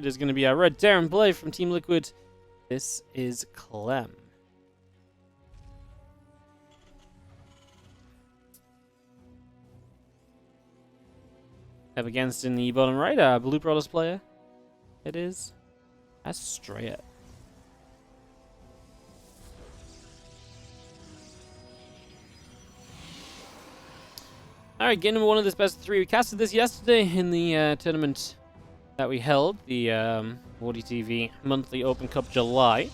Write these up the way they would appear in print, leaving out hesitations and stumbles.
It is going to be our red Darren Blay from Team Liquid. This is Clem. Up against in the bottom right, our Blue Brothers player. It is Astrea. Alright, game number 1 of this best of 3. We casted this yesterday in the tournament that we held, the WardiTV Monthly Open Cup July.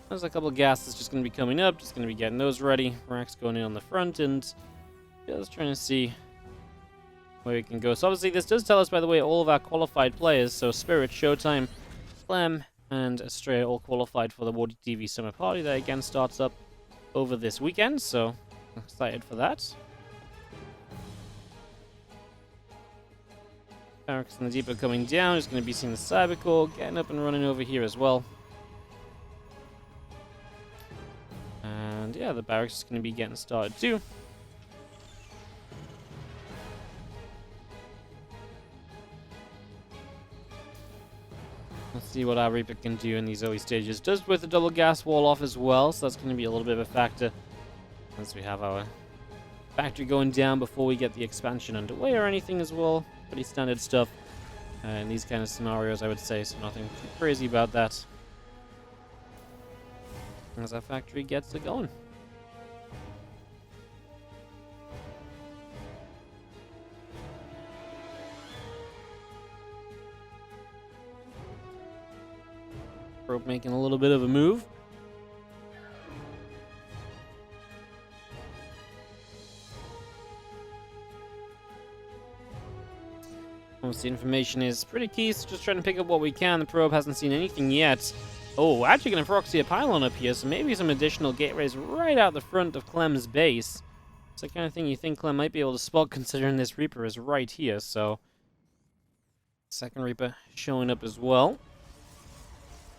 There's a couple of gas that's just going to be coming up, just going to be getting those ready. Rack's going in on the front, and just trying to see where we can go. So obviously this does tell us, by the way, all of our qualified players. So Spirit, Showtime, Clem, and Astrea all qualified for the WardiTV Summer Party that again starts up over this weekend. So I'm excited for that. Barracks and the depot coming down. Just going to be seeing the Cybercore getting up and running over here as well. And yeah, the barracks is going to be getting started too. Let's see what our Reaper can do in these early stages. Does with the double gas wall off as well, so that's going to be a little bit of a factor. Once we have our factory going down before we get the expansion underway or anything as well. Pretty standard stuff in these kind of scenarios, I would say, so nothing too crazy about that. As our factory gets it going. Probe making a little bit of a move. Almost the information is pretty key, so just trying to pick up what we can. The probe hasn't seen anything yet. Oh, actually going to proxy a pylon up here, so maybe some additional gateways right out the front of Clem's base. It's the kind of thing you think Clem might be able to spot, considering this Reaper is right here, so... Second Reaper showing up as well.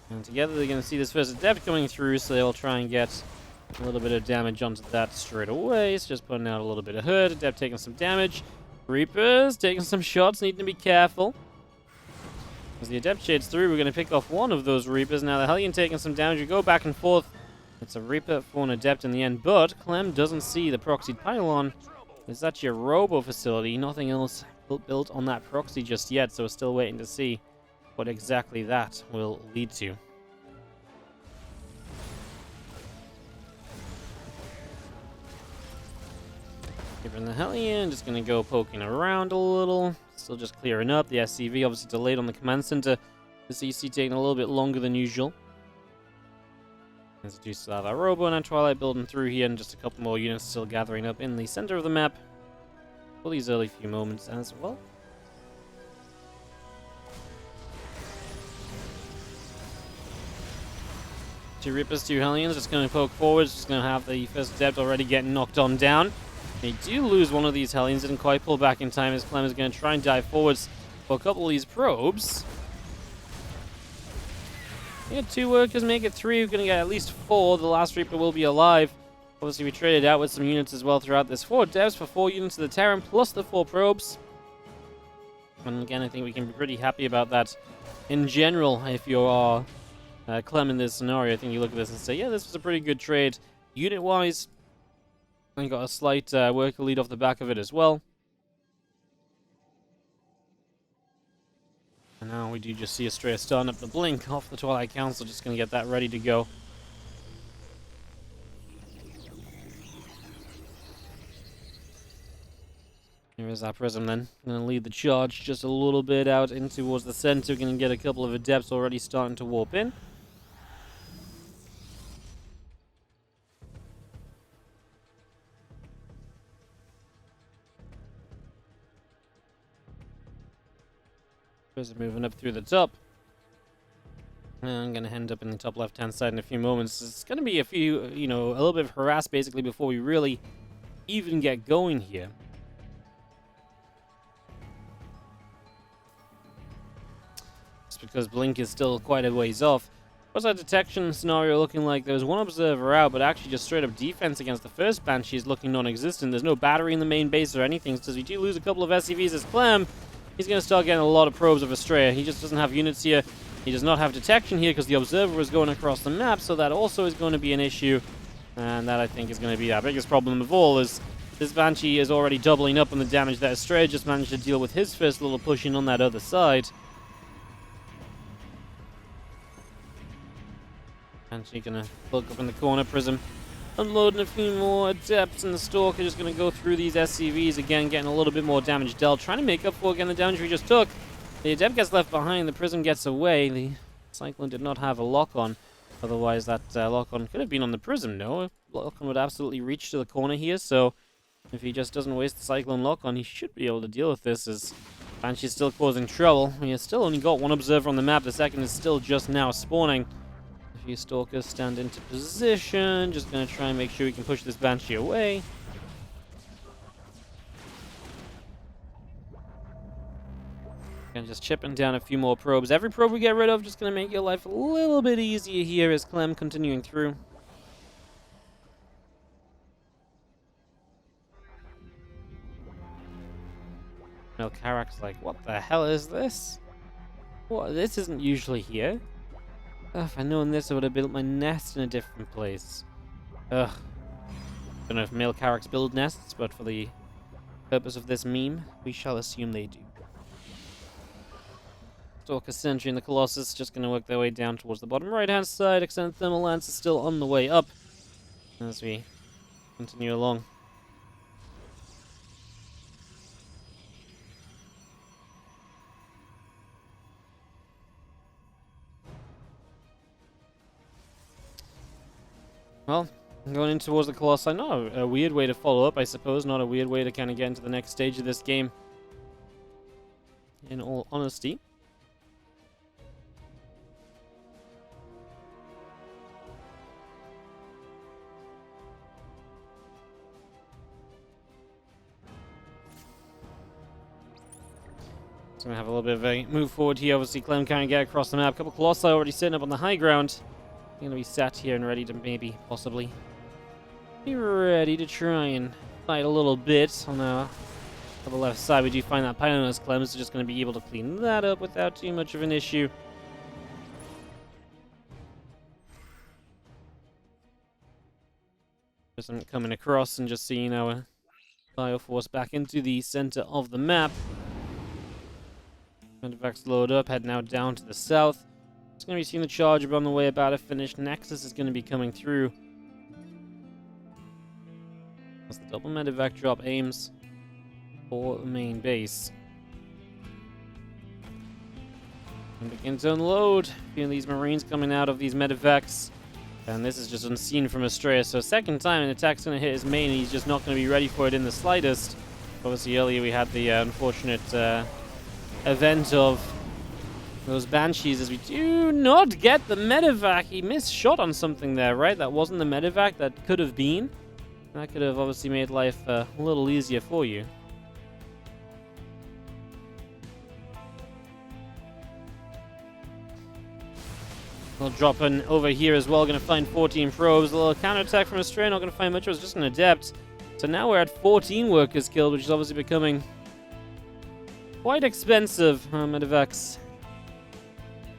And together they're going to see this first Adept coming through, so they'll try and get a little bit of damage onto that straight away. It's just putting out a little bit of hurt. Adept taking some damage. Reapers taking some shots, needing to be careful. As the Adept shades through, we're going to pick off one of those Reapers. Now the Hellion taking some damage. We go back and forth. It's a Reaper for an Adept in the end, but Clem doesn't see the proxied pylon. Is that your Robo facility? Nothing else built on that proxy just yet, so we're still waiting to see what exactly that will lead to. Given the Hellion, just going to go poking around a little. Still just clearing up. The SCV obviously delayed on the command center. The CC taking a little bit longer than usual. As we do still have our Robo and our Twilight building through here, and just a couple more units still gathering up in the center of the map for these early few moments as well. Two Reapers, two Hellions, just going to poke forwards, just going to have the first Adept already getting knocked on down. They do lose one of these Hellions, didn't quite pull back in time as Clem is going to try and dive forwards for a couple of these probes. Yeah, 2 workers make it 3, we're going to get at least 4, the last Reaper will be alive. Obviously we traded out with some units as well throughout this. 4 devs for 4 units of the Terran, plus the 4 probes. And again, I think we can be pretty happy about that in general if you are Clem in this scenario. I think you look at this and say, yeah, this was a pretty good trade. Unit-wise, I got a slight worker lead off the back of it as well. And now we do just see Astrea starting up the blink off the Twilight Council, just going to get that ready to go. Here is our Prism then. Going to lead the charge just a little bit out in towards the center. Going to get a couple of Adepts already starting to warp in. Prism moving up through the top. And I'm going to end up in the top left-hand side in a few moments. It's going to be a few, a little bit of harass basically before we really even get going here. Just because Blink is still quite a ways off. What's that detection scenario looking like? There was one observer out, but actually just straight up defense against the first Banshee is looking non-existent. There's no battery in the main base or anything, so we do lose a couple of SCVs as Clem. He's going to start getting a lot of probes of Astrea. He just doesn't have units here. He does not have detection here because the observer is going across the map, so that also is going to be an issue. And that, I think, is going to be our biggest problem of all, is this Banshee is already doubling up on the damage that Astrea just managed to deal with his first little push in on that other side. Banshee going to look up in the corner, Prism. Unloading a few more Adepts, and the Stalker just going to go through these SCVs again, getting a little bit more damage dealt, trying to make up for again the damage we just took. The Adept gets left behind, the Prism gets away. The Cyclone did not have a lock-on, otherwise that lock-on could have been on the Prism, no? Lock-on would absolutely reach to the corner here, so if he just doesn't waste the Cyclone lock-on, he should be able to deal with this, as Banshee's still causing trouble. He has still only got one Observer on the map, the second is still just now spawning. A few Stalkers stand into position, just going to try and make sure we can push this Banshee away. And just chipping down a few more probes. Every probe we get rid of just going to make your life a little bit easier here as Clem continuing through. Karak's like, what the hell is this? What? This isn't usually here. Ugh, if I'd known this, I would have built my nest in a different place. Ugh. Don't know if male Karaks build nests, but for the purpose of this meme, we shall assume they do. Stalker Sentry and the Colossus just going to work their way down towards the bottom right-hand side. Extended Thermal Lance is still on the way up as we continue along. Well, going in towards the Colossi, not a weird way to follow up, I suppose. Not a weird way to kind of get into the next stage of this game, in all honesty. So we have a little bit of a move forward here. Obviously, Clem can't get across the map. A couple Colossi already sitting up on the high ground. Going to be sat here and ready to maybe, possibly, be ready to try and fight a little bit. On the left side, we do find that pylon as Clem is just going to be able to clean that up without too much of an issue. Just coming across and just seeing our Bioforce back into the center of the map. Medivacs load up, head now down to the south. It's going to be seeing the Charger on the way about to finish. Nexus is going to be coming through. As the double Medivac drop aims for the main base. And begin to unload. Feeling these Marines coming out of these Medivacs. And this is just unseen from Astrea. So second time an attack's going to hit his main, and he's just not going to be ready for it in the slightest. Obviously earlier we had the unfortunate event of those Banshees, as we do not get the Medivac. He missed shot on something there, right? That wasn't the Medivac. That could have been. That could have obviously made life a little easier for you. We'll drop in over here as well. Going to find 14 probes. A little counterattack from Astrea. Not going to find much. It was just an Adept. So now we're at 14 workers killed, which is obviously becoming quite expensive. Medivacs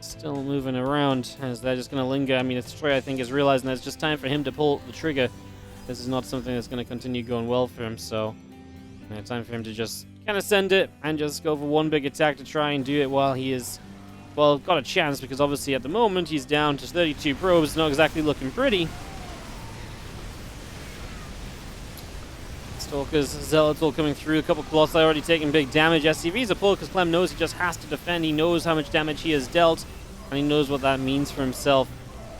still moving around as they're just going to linger. I mean, Astrea, I think, is realizing that it's just time for him to pull the trigger. This is not something that's going to continue going well for him, so time for him to just kind of send it and just go for one big attack to try and do it while he is, well, got a chance, because obviously at the moment he's down to 32 probes, not exactly looking pretty. Stalkers, Zealots all coming through. A couple Colossi already taking big damage. SCV's a pull because Clem knows he just has to defend. He knows how much damage he has dealt, and he knows what that means for himself.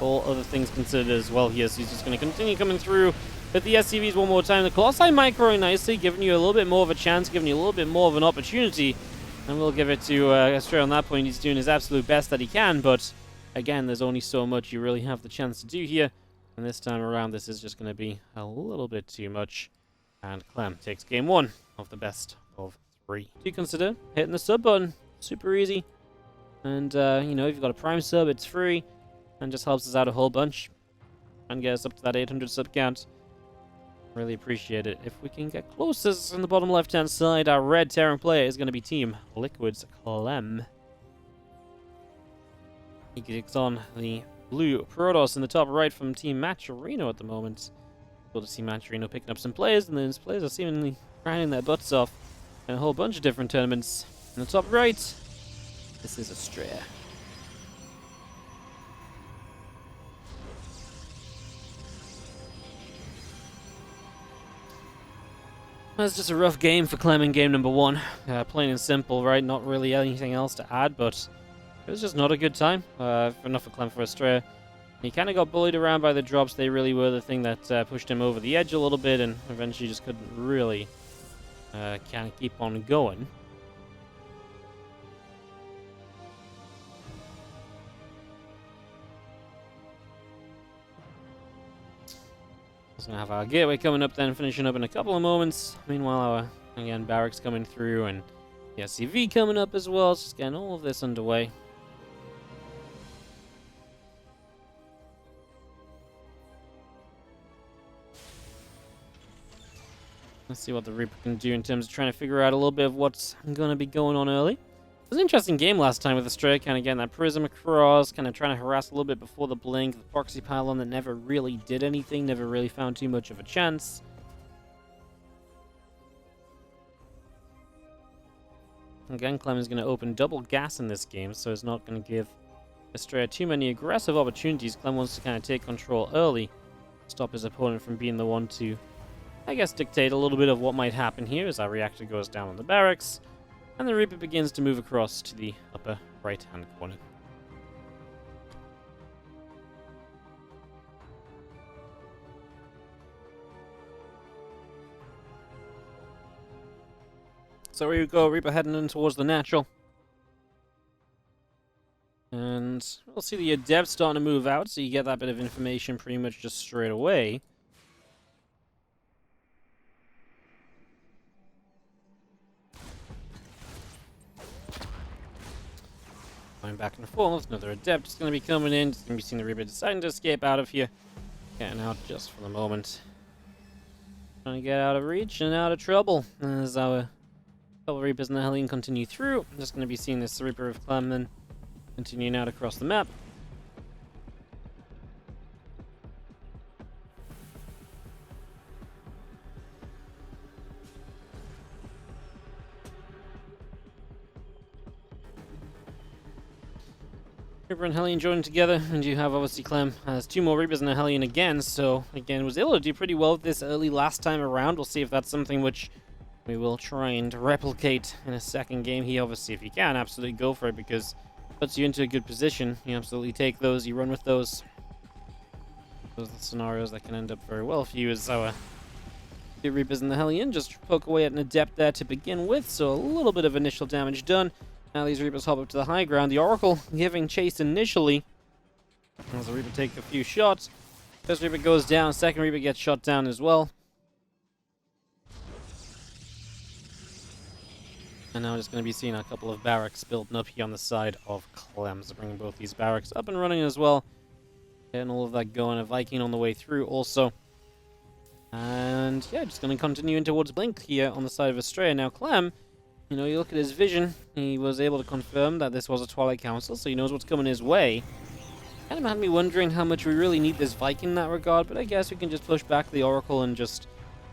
All other things considered as well. He's just going to continue coming through with the SCVs one more time. The Colossi microing nicely, giving you a little bit more of a chance, giving you a little bit more of an opportunity. And we'll give it to Astrea on that point. He's doing his absolute best that he can, but again, there's only so much you really have the chance to do here. And this time around, this is just going to be a little bit too much. And Clem takes game one of the best of 3. Do you consider hitting the sub button? Super easy. And, you know, if you've got a Prime sub, it's free. and just helps us out a whole bunch and get us up to that 800 sub count. Really appreciate it. If we can get closest on the bottom left-hand side, our red Terran player is going to be Team Liquid's Clem. He takes on the blue Protoss in the top right from Team Maturino at the moment. Able to see Maturino picking up some players, and then his players are seemingly grinding their butts off in a whole bunch of different tournaments. In the top right, this is Astrea. That's just a rough game for Clem in game number 1. Plain and simple, right? Not really anything else to add, but it was just not a good time. Enough for Clem for Astrea. He kind of got bullied around by the drops. They really were the thing that pushed him over the edge a little bit, and eventually just couldn't really kind of keep on going. We're going to have our gateway coming up then, finishing up in a couple of moments. Meanwhile, our, again, barracks coming through, and the SCV coming up as well. Just getting all of this underway. Let's see what the Reaper can do in terms of trying to figure out a little bit of what's going to be going on early. It was an interesting game last time with Astrea, kind of getting that prism across, kind of trying to harass a little bit before the blink. The proxy pylon that never really did anything, never really found too much of a chance. Again, Clem is going to open double gas in this game, so it's not going to give Astrea too many aggressive opportunities. Clem wants to kind of take control early, stop his opponent from being the one to, I guess, dictate a little bit of what might happen here as our reactor goes down on the barracks, and the Reaper begins to move across to the upper right-hand corner. So here we go, Reaper heading in towards the natural. And we'll see the Adept starting to move out, so you get that bit of information pretty much just straight away. Going back and forth, another Adept is going to be coming in. Just going to be seeing the Reaper deciding to escape out of here. Getting out just for the moment. Trying to get out of reach and out of trouble. As our couple Reapers and the Helene continue through. I'm just going to be seeing this Reaper of Clem then continuing out across the map. Reaper and Hellion joining together, and you have obviously Clem has 2 more Reapers and a Hellion again, so again was able to do pretty well with this early last time around. We'll see if that's something which we will try and replicate in a second game here. Obviously, if you can, absolutely go for it, because it puts you into a good position. You absolutely take those, you run with those. Those are the scenarios that can end up very well for you as our 2 Reapers and the Hellion just poke away at an Adept there to begin with, so a little bit of initial damage done. Now these Reapers hop up to the high ground. The Oracle giving chase initially. As the Reaper take a few shots. First Reaper goes down. Second Reaper gets shot down as well. And now we're just going to be seeing a couple of barracks building up here on the side of Clem. So bringing both these barracks up and running as well. Getting all of that going. A Viking on the way through also. And yeah, just going to continue in towards Blink here on the side of Astrea. Now Clem, you know, you look at his vision, he was able to confirm that this was a Twilight Council, so he knows what's coming his way. Kind of had me wondering how much we really need this Viking in that regard, but I guess we can just push back the Oracle and just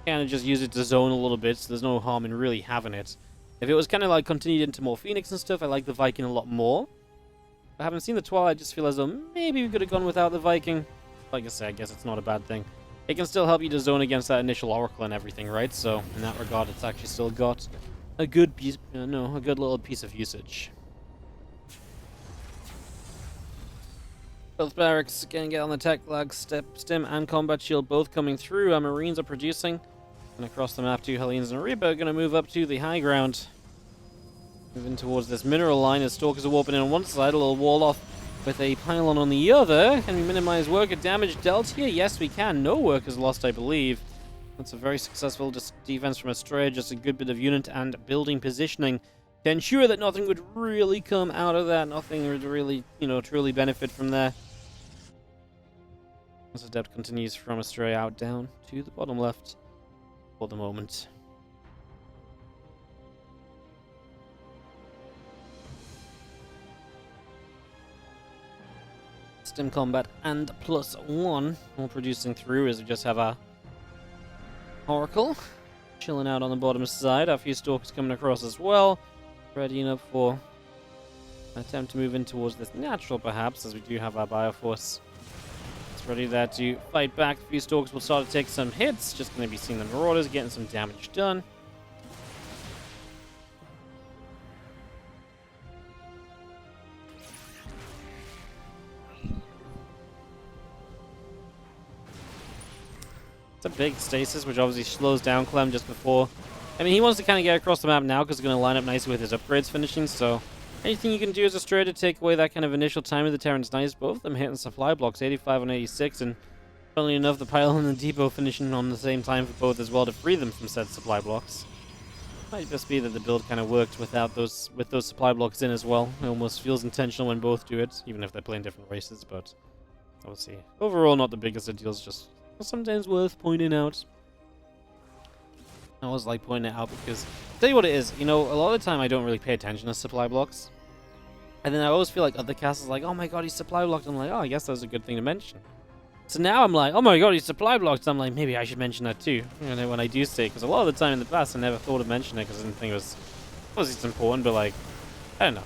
kind of just use it to zone a little bit, so there's no harm in really having it. If it was kind of like continued into more Phoenix and stuff, I like the Viking a lot more. I haven't seen the Twilight, I just feel as though maybe we could have gone without the Viking. Like I said, I guess it's not a bad thing. It can still help you to zone against that initial Oracle and everything, right? So in that regard, it's actually still got a good piece, a good little piece of usage. Both barracks can get on the tech lag, stim and combat shield both coming through. Our Marines are producing. And across the map, 2 Hellions and a Reaper are going to move up to the high ground. Moving towards this mineral line as Stalkers are warping in on one side, a little wall off with a pylon on the other. Can we minimize worker damage dealt here? Yes, we can. No workers lost, I believe. That's a very successful defense from Astrea, just a good bit of unit and building positioning to ensure that nothing would really come out of that, nothing would really, truly benefit from there. As Adept continues from Astrea out down to the bottom left for the moment. Stim combat and +1 all producing through as we just have our Oracle chilling out on the bottom side. A few Stalkers coming across as well, readying up for an attempt to move in towards this natural perhaps, as we do have our Bioforce. It's ready there to fight back. A few Stalkers will start to take some hits, just going to be seeing the Marauders getting some damage done. It's a big stasis, which obviously slows down Clem just before. I mean, he wants to kind of get across the map now because it's going to line up nicely with his upgrades finishing, so anything you can do as a Astrea to take away that kind of initial time of the Terran's nice. Both of them hitting supply blocks, 85 and 86, and funnily enough, the Pylon and the Depot finishing on the same time for both as well to free them from said supply blocks. Might just be that the build kind of worked with those supply blocks in as well. It almost feels intentional when both do it, even if they're playing different races, but obviously, overall not the biggest of deals, just sometimes worth pointing out. I always like pointing it out because, I'll tell you what it is, you know, a lot of the time I don't really pay attention to supply blocks. And then I always feel like other casters like, oh my god, he's supply blocked. I'm like, oh, I guess that's a good thing to mention. So now I'm like, oh my god, he's supply blocked. I'm like, maybe I should mention that too. You know, when I do say it, because a lot of the time in the past I never thought of mentioning it because I didn't think it was, obviously it's important, but like, I don't know.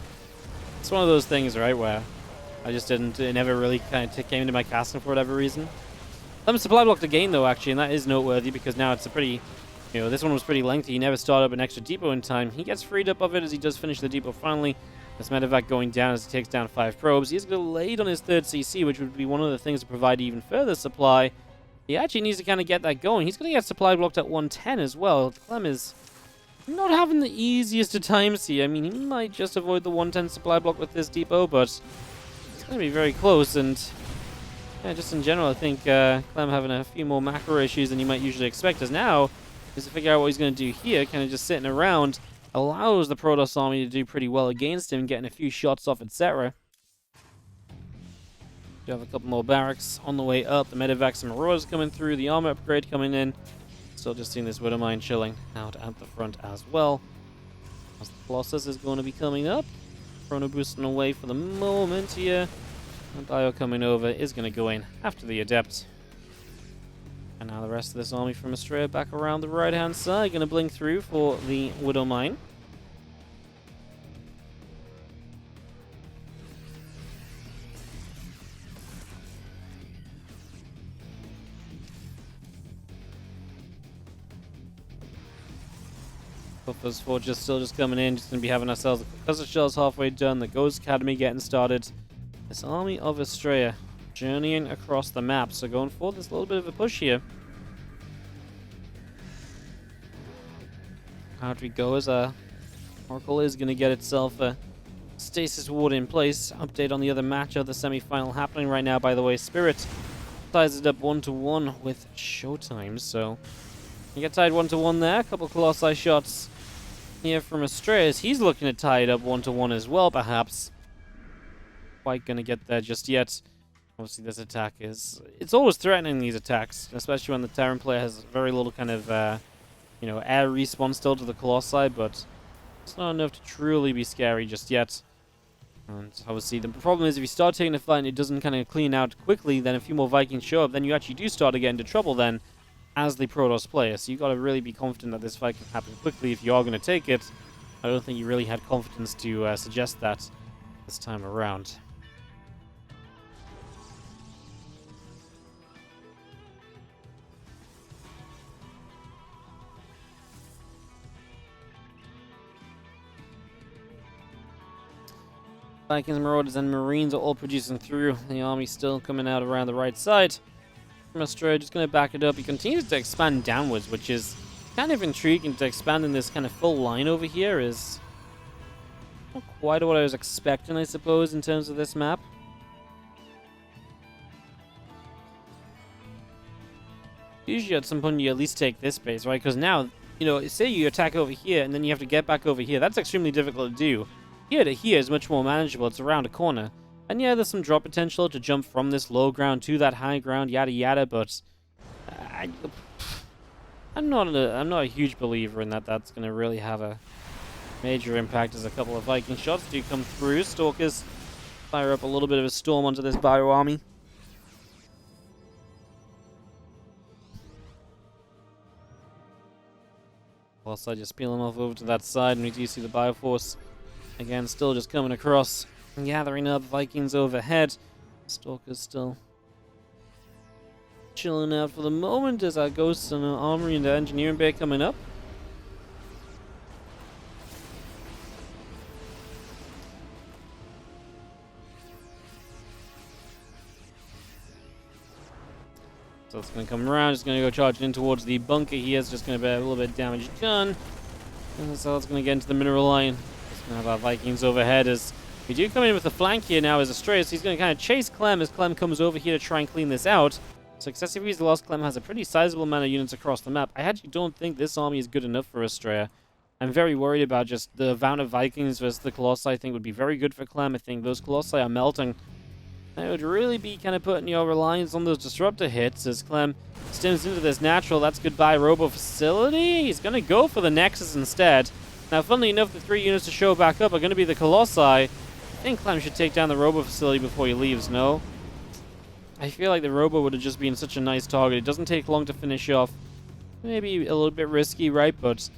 It's one of those things, right, where I just didn't, it never really kind of came into my casting for whatever reason. I'm supply blocked again though, actually, and that is noteworthy because now it's a pretty, you know, this one was pretty lengthy. He never started up an extra depot in time. He gets freed up of it as he does finish the depot finally. This medevac going down as he takes down 5 probes. He's delayed on his 3rd CC, which would be one of the things to provide even further supply. He actually needs to kind of get that going. He's going to get supply blocked at 110 as well. Clem is not having the easiest of times here. I mean, he might just avoid the 110 supply block with this depot, but it's going to be very close, and yeah, just in general, I think Clem having a few more macro issues than you might usually expect, as now is to figure out what he's going to do here. Kind of just sitting around allows the Protoss army to do pretty well against him, getting a few shots off, etc. You have a couple more barracks on the way up. The medevacs and Marauders coming through. The armor upgrade coming in. Still just seeing this Widowmine chilling out at the front as well. As the Colossus is going to be coming up. Chrono boosting away for the moment here. And Bio coming over is going to go in after the Adept. And now the rest of this army from Astrea back around the right-hand side. Going to blink through for the Widowmine. Buffers Forge still just coming in. Just going to be having ourselves a Cluster Shells halfway done. The Ghost Academy getting started. This army of Astrea journeying across the map. So going for this little bit of a push here. How do we go as Oracle is going to get itself a stasis ward in place. Update on the other match of the semi-final happening right now, by the way. Spirit ties it up 1-1 with Showtime. So you get tied 1-1 there. A couple Colossi shots here from Astrea as he's looking to tie it up 1-1 as well, perhaps. Quite going to get there just yet. Obviously, this attack is... It's always threatening, these attacks, especially when the Terran player has very little kind of, you know, air respawn still to the Colossi, but it's not enough to truly be scary just yet. And obviously, the problem is if you start taking a fight and it doesn't kind of clean out quickly, then a few more Vikings show up, then you actually do start to get into trouble then as the Protoss player. So you got to really be confident that this fight can happen quickly if you are going to take it. I don't think you really had confidence to suggest that this time around. Vikings, Marauders, and Marines are all producing through. The army still coming out around the right side. From Astrea, just going to back it up. He continues to expand downwards, which is kind of intriguing. To expand in this kind of full line over here is not quite what I was expecting, I suppose, in terms of this map. Usually at some point you at least take this base, right? Because now, you know, say you attack over here and then you have to get back over here. That's extremely difficult to do. Here to here is much more manageable. It's around a corner. And yeah, there's some drop potential to jump from this low ground to that high ground, yada yada, but I'm not a huge believer in that. That's going to really have a major impact as a couple of Viking shots do come through. Stalkers fire up a little bit of a storm onto this bio army. Whilst I just peel them off over to that side, and we do see the Bioforce again, still just coming across and gathering up Vikings overhead. Stalkers still chilling out for the moment as our Ghosts and our Armory and the Engineering Bay coming up. So it's going to come around, just going to go charging in towards the bunker here. It's just going to be a little bit of damage done. And so it's going to get into the mineral line. Just going to have our Vikings overhead as we do come in with a flank here now as Astrea. So he's going to kind of chase Clem as Clem comes over here to try and clean this out. Successive Ease lost. Clem has a pretty sizable amount of units across the map. I actually don't think this army is good enough for Astrea. I'm very worried about just the amount of Vikings versus the Colossi. I think would be very good for Clem. I think those Colossi are melting. That would really be kind of putting your reliance on those disruptor hits as Clem stims into this natural. That's goodbye Robo Facility. He's going to go for the Nexus instead. Now, funnily enough, the 3 units to show back up are going to be the Colossi. I think Clem should take down the Robo Facility before he leaves, no? I feel like the Robo would have just been such a nice target. It doesn't take long to finish off. Maybe a little bit risky, right? But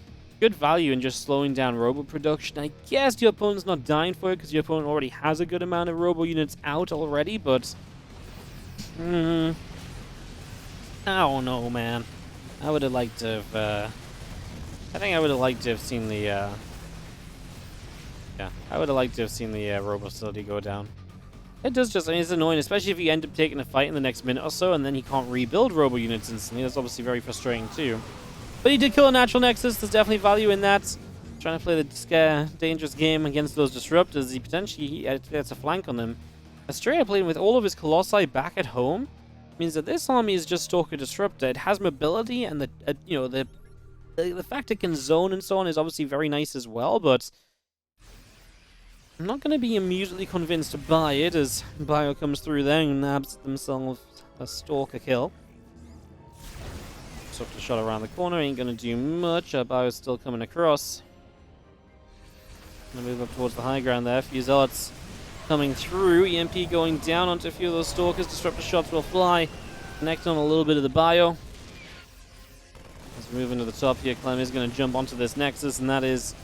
good value in just slowing down Robo production. I guess your opponent's not dying for it because your opponent already has a good amount of Robo units out already, but I don't know, man. I would have liked to have I think I would have liked to have seen the I would have liked to have seen the Robo facility go down. It does just, I mean, it's annoying, especially if you end up taking a fight in the next minute or so and then he can't rebuild Robo units instantly. That's obviously very frustrating too. But he did kill a natural Nexus. There's definitely value in that. Trying to play the dangerous game against those disruptors. He potentially gets a flank on them. Astrea playing with all of his Colossi back at home means that this army is just Stalker Disruptor. It has mobility, and the fact it can zone and so on is obviously very nice as well. But I'm not going to be immediately convinced by it as Bio comes through there and nabs themselves a Stalker kill. Took the shot around the corner, ain't gonna do much. Our Bio's still coming across. Gonna move up towards the high ground there. A few Zealots coming through. EMP going down onto a few of those Stalkers. Disruptor shots will fly. Connect on a little bit of the Bio. As we move into the top here, Clem is gonna jump onto this Nexus, and that is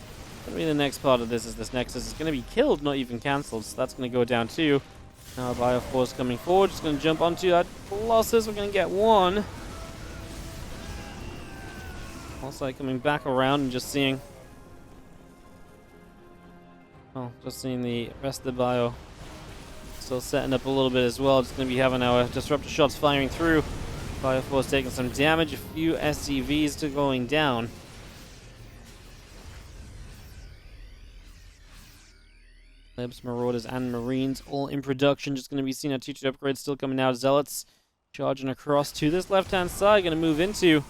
gonna be the next part of this. Is this Nexus is gonna be killed, not even cancelled. So that's gonna go down too. Now our Bio Force coming forward, just gonna jump onto that Colossus. We're gonna get one. Also coming back around and just seeing the rest of the Bio still setting up a little bit as well. Just going to be having our disruptor shots firing through. Bio Force taking some damage, a few SCVs to going down. Libs, Marauders, and Marines all in production. Just going to be seeing our teacher upgrades still coming out. Zealots charging across to this left-hand side. Going to move into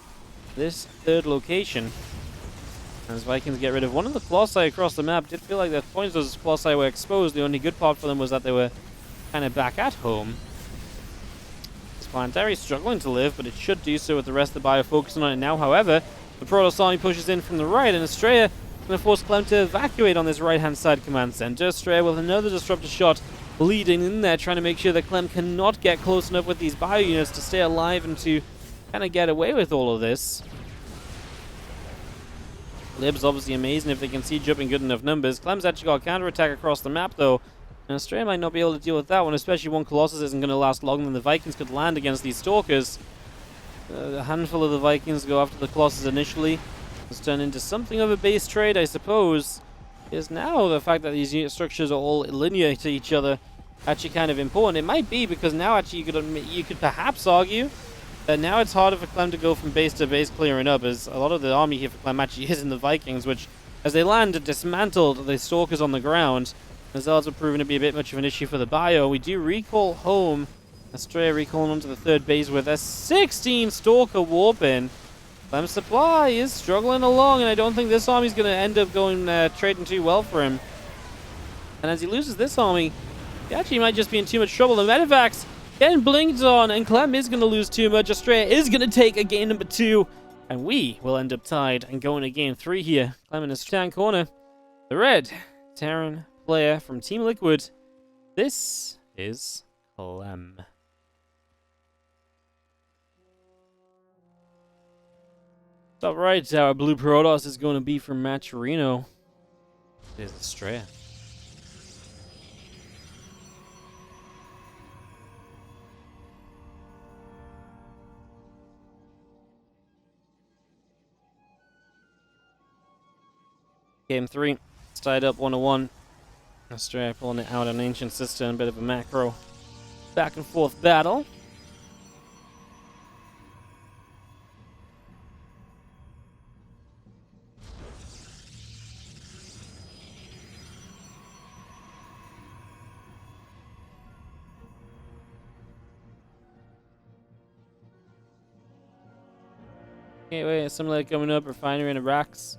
this third location. As Vikings get rid of one of the Colossi across the map. Did feel like the points those Colossi were exposed. The only good part for them was that they were kind of back at home. This Planetary is struggling to live, but it should do so with the rest of the Bio focusing on it now. However, the Protoss army pushes in from the right, and Astrea is going to force Clem to evacuate on this right-hand side command center. Astrea with another disruptor shot leading in there, trying to make sure that Clem cannot get close enough with these Bio units to stay alive and to kind of get away with all of this. Lib's obviously amazing if they can siege up in good enough numbers. Clem's actually got a counterattack across the map though, and Astrea might not be able to deal with that one, especially one Colossus isn't going to last longer than the Vikings could land against these Stalkers. A handful of the Vikings go after the Colossus initially. It's turned into something of a base trade, I suppose. Is now the fact that these unit structures are all linear to each other actually kind of important. It might be because now actually you could perhaps argue that now it's harder for Clem to go from base to base clearing up, as a lot of the army here for Clem actually is in the Vikings, which, as they land, dismantled the Stalkers on the ground. The Zealots are proving to be a bit much of an issue for the Bio. We do recall home. Astrea recalling onto the third base with a 16 Stalker warp in. Clem's supply is struggling along, and I don't think this army's going to end up going trading too well for him. And as he loses this army, He actually might just be in too much trouble. The Medivacs getting blinked on, and Clem is going to lose too much. Astrea is going to take a game number 2, and we will end up tied and going to game 3 here. Clem in his stand corner. The red Terran player from Team Liquid. This is Clem. Top right, our blue Protoss is going to be from Maturino. It is Astrea. Game 3, it's tied up 1-1. Astrea pulling it out on Ancient Sister in a bit of a macro back and forth battle. Anyway, similar coming up, Refinery and Iraq's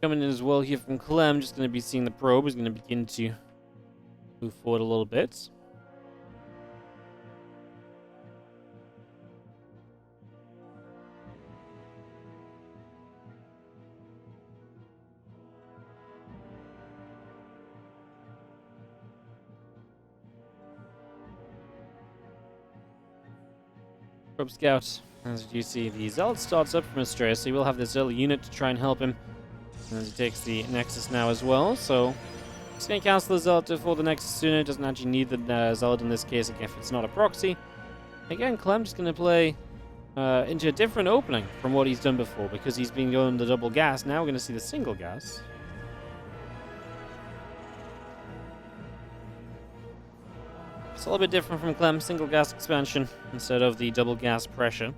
coming in as well here from Clem. Just going to be seeing the probe. He's going to begin to move forward a little bit. Probe Scout. As you see, the Zealot starts up from Astrea, so he will have this Zealot unit to try and help him. As he takes the Nexus now as well, so just going to cancel the Zealot for the Nexus sooner. Doesn't actually need the Zealot in this case, again, if it's not a proxy. Again, Clem just going to play into a different opening from what he's done before, because he's been going the double gas. Now we're going to see the single gas. It's a little bit different from Clem, single gas expansion instead of the double gas pressure.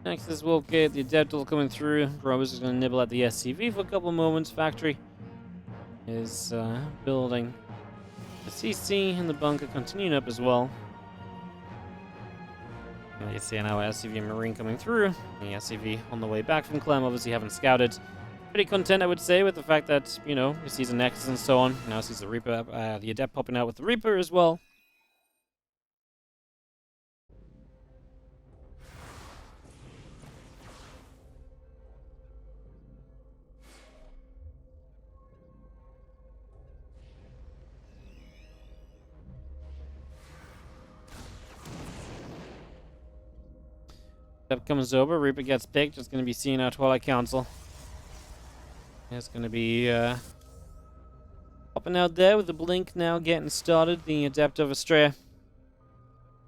Next is we'll get the Adeptal coming through. Robus is going to nibble at the SCV for a couple of moments. Factory is building the CC and the bunker continuing up as well. And you see now SCV and Marine coming through. The SCV on the way back from Clem, obviously haven't scouted. Pretty content, I would say, with the fact that, you know, he sees a Nexus and so on. Now sees the Reaper, the Adept popping out with the Reaper as well. Adept comes over, Reaper gets picked. It's going to be seeing our Twilight Council. It's going to be popping out there with the blink now getting started. The Adept of Astrea.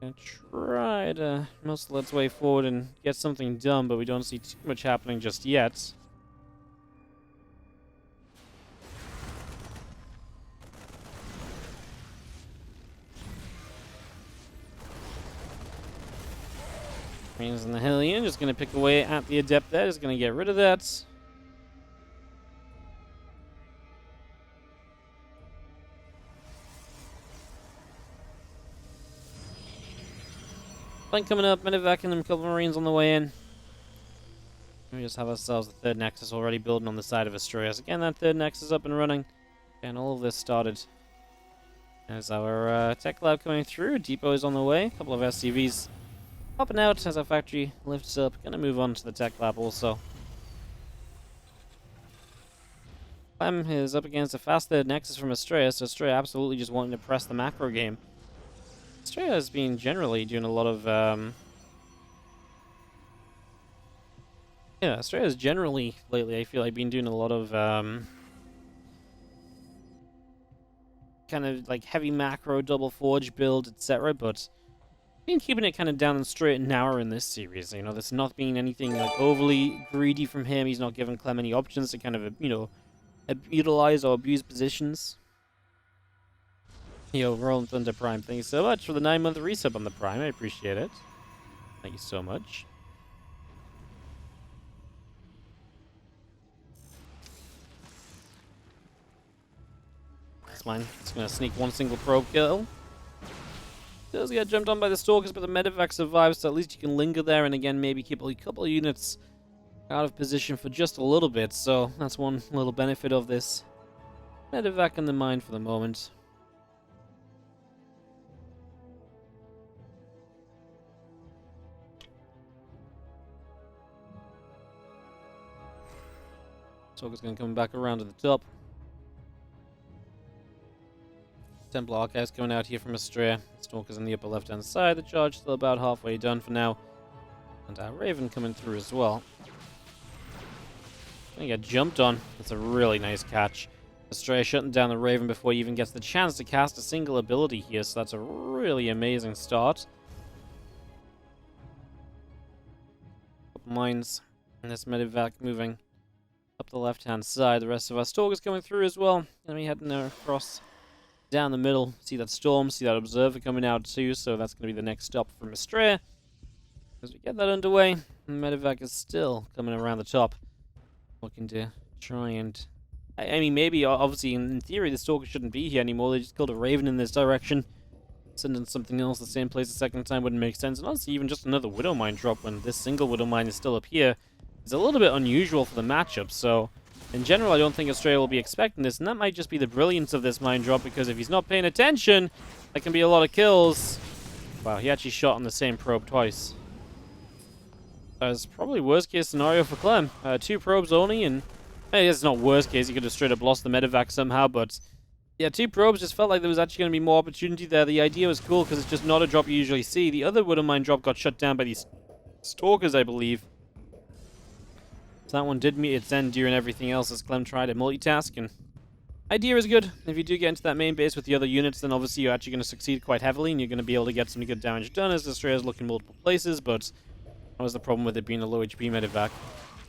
Gonna try to muscle its way forward and get something done, but we don't see too much happening just yet. Marines in the Hellion, just going to pick away at the Adept there, just going to get rid of that. Flank coming up, medevacing them, a couple of Marines on the way in. We just have ourselves the third Nexus already building on the side of Astrea. Again, that third Nexus up and running. And all of this started. There's our tech lab coming through, depot is on the way, a couple of SCVs popping out as our factory lifts up. Gonna move on to the tech lab also. Clem is up against a fast third Nexus from Astrea, so Astrea absolutely just wanting to press the macro game. Astrea has been generally doing a lot of Astrea has generally lately, I feel like, been doing a lot of kind of like heavy macro, double forge build, etc. But been keeping it kind of down and straight and narrow in this series. You know, there's not been anything like overly greedy from him. He's not giving Clem any options to kind of, you know, utilize or abuse positions. Yo, Rolling Thunder Prime, thank you so much for the 9-month resub on the Prime. I appreciate it. Thank you so much. That's mine. Just gonna sneak one single probe kill. Does get jumped on by the Stalkers, but the medevac survives, so at least you can linger there and again maybe keep a couple of units out of position for just a little bit. So that's one little benefit of this medevac in the mine for the moment. Stalker's going to come back around to the top. Templar Archives coming out here from Astrea. Stalker's on the upper left-hand side. The charge still about halfway done for now. And our Raven coming through as well. Gonna get jumped on. That's a really nice catch. Astrea shutting down the Raven before he even gets the chance to cast a single ability here, so that's a really amazing start. Couple mines. And this medevac moving up the left-hand side. The rest of our Stalkers coming through as well. And we heading across down the middle. See that Storm, see that Observer coming out too, so that's going to be the next stop from Astrea. As we get that underway, the medevac is still coming around the top. Looking to try and... I mean, maybe, obviously, in theory, the Stalker shouldn't be here anymore. They just killed a Raven in this direction. Sending something else the same place a second time wouldn't make sense. And honestly, even just another Widow Mine drop when this single Widow Mine is still up here is a little bit unusual for the matchup. So, in general, I don't think Astrea will be expecting this. And that might just be the brilliance of this mine drop, because if he's not paying attention, that can be a lot of kills. Wow, he actually shot on the same probe twice. That's probably worst case scenario for Clem. 2 probes only, and hey, it's not worst case. He could have straight up lost the medevac somehow, but yeah, 2 probes just felt like there was actually going to be more opportunity there. The idea was cool because it's just not a drop you usually see. The other Widow Mine drop got shut down by these Stalkers, I believe. So that one did meet its end during everything else as Clem tried to multitask, and idea is good. If you do get into that main base with the other units, then obviously you're actually going to succeed quite heavily, and you're going to be able to get some good damage done as Astrea is looking multiple places, but that was the problem with it being a low HP medevac.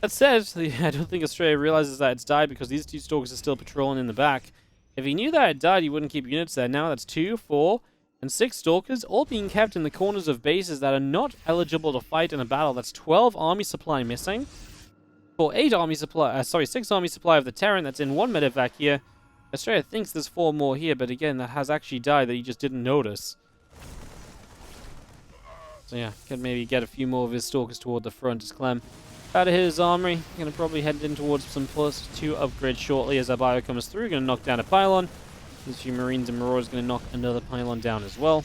That said, I don't think Astrea realizes that it's died because these 2 Stalkers are still patrolling in the back. If he knew that it died, he wouldn't keep units there. Now that's 2, 4, and 6 Stalkers, all being kept in the corners of bases that are not eligible to fight in a battle. That's 12 army supply missing. For 6 army supply of the Terran that's in 1 medevac here. Astrea thinks there's 4 more here, but again, that has actually died that he just didn't notice. So yeah, can maybe get a few more of his Stalkers toward the front as Clem out of his armory. Gonna probably head in towards some +2 upgrades shortly as our bio comes through. Gonna knock down a pylon. These few Marines and Marauders gonna knock another pylon down as well.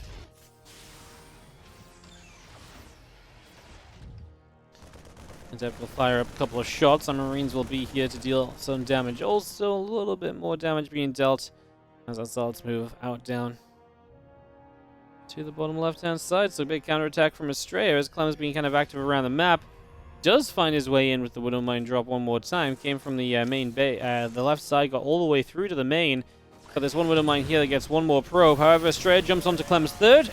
And we'll fire up a couple of shots. Our Marines will be here to deal some damage. Also, a little bit more damage being dealt as our assaults move out down to the bottom left-hand side. So a big counterattack from Astrea as Clem is being kind of active around the map. Does find his way in with the Widow Mine drop one more time. Came from the main bay, the left side, got all the way through to the main. But there's one Widow Mine here that gets one more probe. However, Astrea jumps onto Clem's third.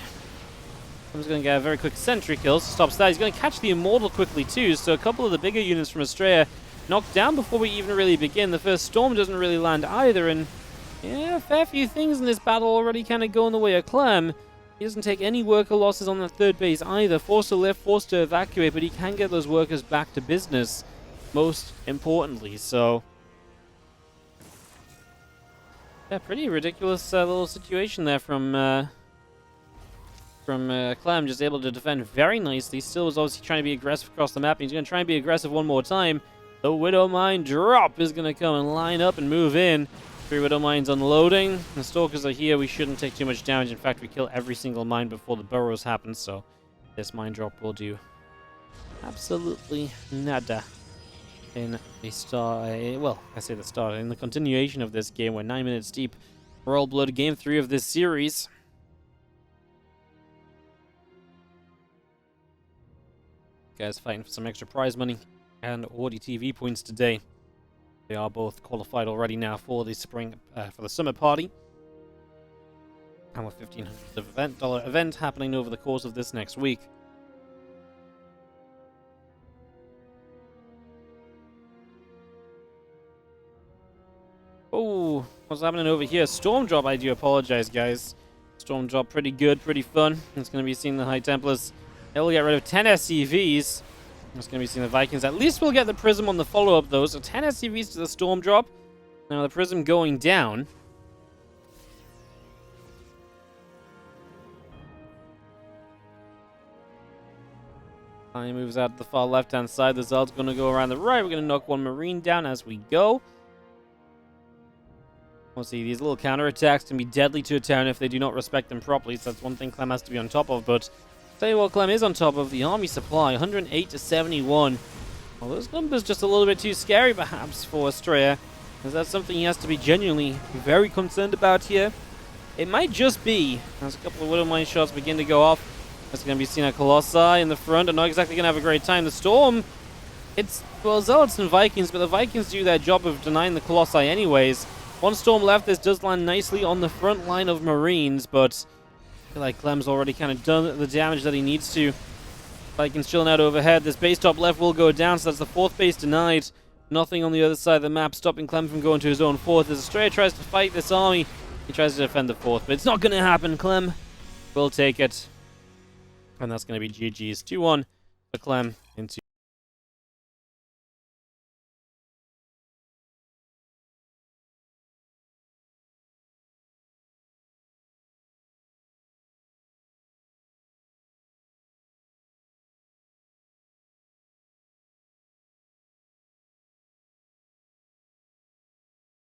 Clem's going to get a very quick sentry kill, so stops that. He's going to catch the Immortal quickly too, so a couple of the bigger units from Astrea knocked down before we even really begin. The first Storm doesn't really land either, and yeah, a fair few things in this battle already kind of going the way of Clem. He doesn't take any worker losses on that third base either. Forced to lift, forced to evacuate, but he can get those workers back to business, most importantly. So, yeah, pretty ridiculous little situation there from Clem. Just able to defend very nicely. Still was obviously trying to be aggressive across the map, and he's going to try and be aggressive one more time. The Widow Mine drop is going to come and line up and move in. 3 Widow Mines unloading. The Stalkers are here. We shouldn't take too much damage. In fact, we kill every single mine before the burrows happen, so this mine drop will do absolutely nada in the start. Well, I say the start. In the continuation of this game, we're 9 minutes deep. Royal Blood Game 3 of this series. Guys fighting for some extra prize money and WardiTV points today. They are both qualified already now for the for the Summer Party. And with $1,500 event happening over the course of this next week. Oh, what's happening over here? Storm drop, I do apologize, guys. Storm drop, pretty good, pretty fun. It's going to be seeing the High Templars. They'll get rid of 10 SCVs. It's going to be seeing the Vikings. At least we'll get the Prism on the follow-up, though. So 10 SCVs to the Storm drop. Now the Prism going down. He moves out to the far left-hand side. The Zealot's going to go around the right. We're going to knock one Marine down as we go. We'll see, these little counterattacks can be deadly to a town if they do not respect them properly, so that's one thing Clem has to be on top of, but tell you what Clem is on top of, the army supply, 108 to 71. Well, those numbers just a little bit too scary, perhaps, for Astrea, because that's something he has to be genuinely very concerned about here. It might just be, as a couple of Widowmine shots begin to go off, that's going to be seen at Colossi in the front, and not exactly going to have a great time. The Storm, it's, well, Zealots and Vikings, but the Vikings do their job of denying the Colossi anyways. One Storm left. This does land nicely on the front line of Marines, but I feel like Clem's already kind of done the damage that he needs to. Vikings chilling out overhead. This base top left will go down, so that's the fourth base denied. Nothing on the other side of the map stopping Clem from going to his own fourth. As Astrea tries to fight this army, he tries to defend the fourth, but it's not going to happen. Clem will take it. And that's going to be GG's. 2-1 for Clem.